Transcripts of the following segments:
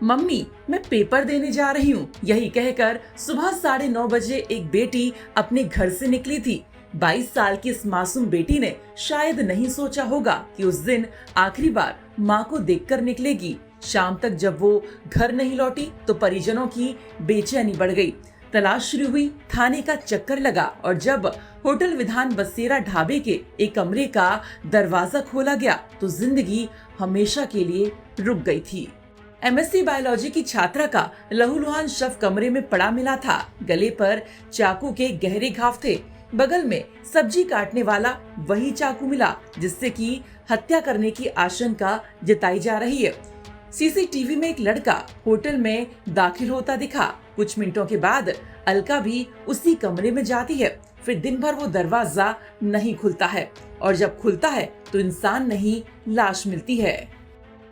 Mummy मैं paper देने जा रही हूँ, यही कहकर सुबह 9:30 बजे एक बेटी अपने घर से निकली थी। 22 साल की इस मासूम बेटी ने शायद नहीं सोचा होगा कि उस दिन आखिरी बार माँ को देखकर निकलेगी। शाम तक जब वो घर नहीं लौटी तो परिजनों की बेचैनी बढ़ गई। तलाश शुरू हुई, थाने का चक्कर लगा और जब होटल विधान बसेरा ढाबे के एक कमरे का दरवाजा खोला गया तो जिंदगी हमेशा के लिए रुक गई थी। एमएससी बायोलॉजी की छात्रा का लहूलुहान शव कमरे में पड़ा मिला था। गले पर चाकू के गहरे घाव थे। बगल में सब्जी काटने वाला वही चाकू मिला जिससे कि हत्या करने की आशंका जताई जा रही है। सीसीटीवी में एक लड़का होटल में दाखिल होता दिखा। कुछ मिनटों के बाद अलका भी उसी कमरे में जाती है। फिर दिन भर वो दरवाजा नहीं खुलता है और जब खुलता है तो इंसान नहीं, लाश मिलती है।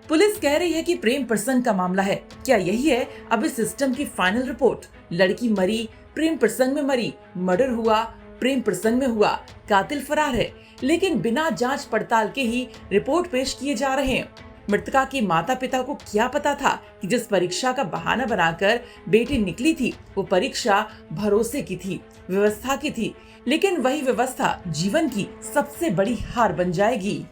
पुलिस कह रही है कि प्रेम प्रसंग का मामला है। क्या यही है अब इस सिस्टम की फाइनल रिपोर्ट? लड़की मरी, प्रेम प्रसंग में मरी, मर्डर हुआ, प्रेम प्रसंग में हुआ, कातिल फरार है, लेकिन बिना जांच पड़ताल के ही रिपोर्ट पेश किए जा रहे हैं। मृतका के माता पिता को क्या पता था कि जिस परीक्षा का बहाना बनाकर बेटी निकली थी वो परीक्षा भरोसे की थी, व्यवस्था की थी, लेकिन वही व्यवस्था जीवन की सबसे बड़ी हार बन जाएगी।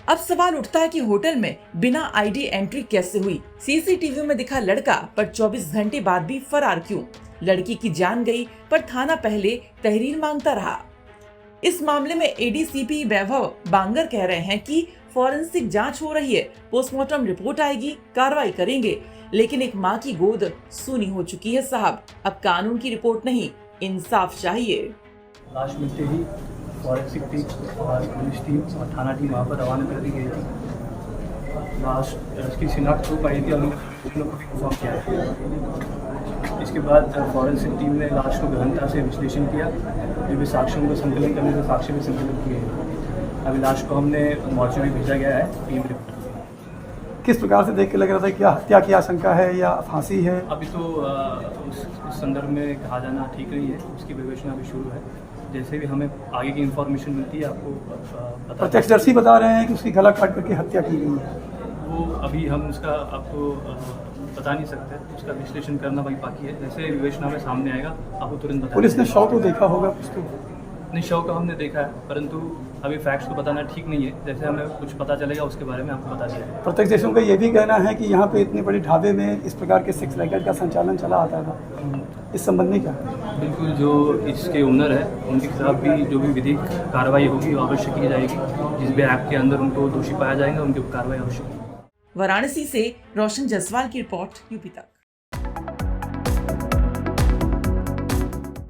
अब सवाल उठता है कि होटल में बिना आईडी एंट्री कैसे हुई? सीसीटीवी में दिखा लड़का पर 24 घंटे बाद भी फरार क्यों? लड़की की जान गई पर थाना पहले तहरीर मांगता रहा। इस मामले में एडीसीपी वैभव बांगर कह रहे हैं कि फॉरेंसिक जांच हो रही है, पोस्टमार्टम रिपोर्ट आएगी, कार्रवाई करेंगे। लेकिन एक माँ की गोद सूनी हो चुकी है साहब। अब कानून की रिपोर्ट नहीं, इंसाफ चाहिए। लाश मिलते ही फॉरेंसिक टीम और पुलिस टीम और थाना टीम वहाँ पर रवाना कर दी गई थी। लाश की शिनाख्त हो पाई थी और लोग को भी इन्फॉर्म किया। इसके बाद फॉरेंसिक टीम ने लाश को गहनता से विश्लेषण किया। जो भी साक्ष्यों को संकलन करने से साक्ष्य भी संकलित किए। अभी लाश को हमने मॉर्चरी भेजा गया है टीम रिपोर्ट। किस प्रकार से देख के लग रहा था क्या हत्या की आशंका है या फांसी है? अभी तो उस संदर्भ में कहा जाना ठीक नहीं है, उसकी विवेचना अभी शुरू है। जैसे भी हमें आगे की इंफॉर्मेशन मिलती है आपको बता। प्रत्यक्षदर्शी बता रहे हैं कि उसकी गला काट करके हत्या की गई है। वो अभी हम उसका आपको बता नहीं सकते, उसका विश्लेषण करना वही बाकी है। जैसे विवेचना में सामने आएगा आपको तुरंत बता। पुलिस ने शव तो देखा होगा कुछ तो? नहीं, शव को हमने देखा है परंतु अभी फैक्ट्स को बताना ठीक नहीं है। जैसे हमें कुछ पता चलेगा उसके बारे में आपको बता दिया जाएगा। प्रत्यक्षदर्शियों का ये भी कहना है कि यहाँ पे इतने बड़े ढाबे में इस प्रकार के सेक्स रैकेट का संचालन चला आता था। इस संबंध में क्या? बिल्कुल, जो इसके ओनर है उनके खिलाफ भी जो भी विधिक कार्रवाई होगी वो अवश्य की जाएगी। जिस भी एक्ट के अंदर उनको दोषी पाया जाएगा उनके कार्रवाई अवश्य। वाराणसी से रोशन जसवाल की रिपोर्ट, यूपी तक।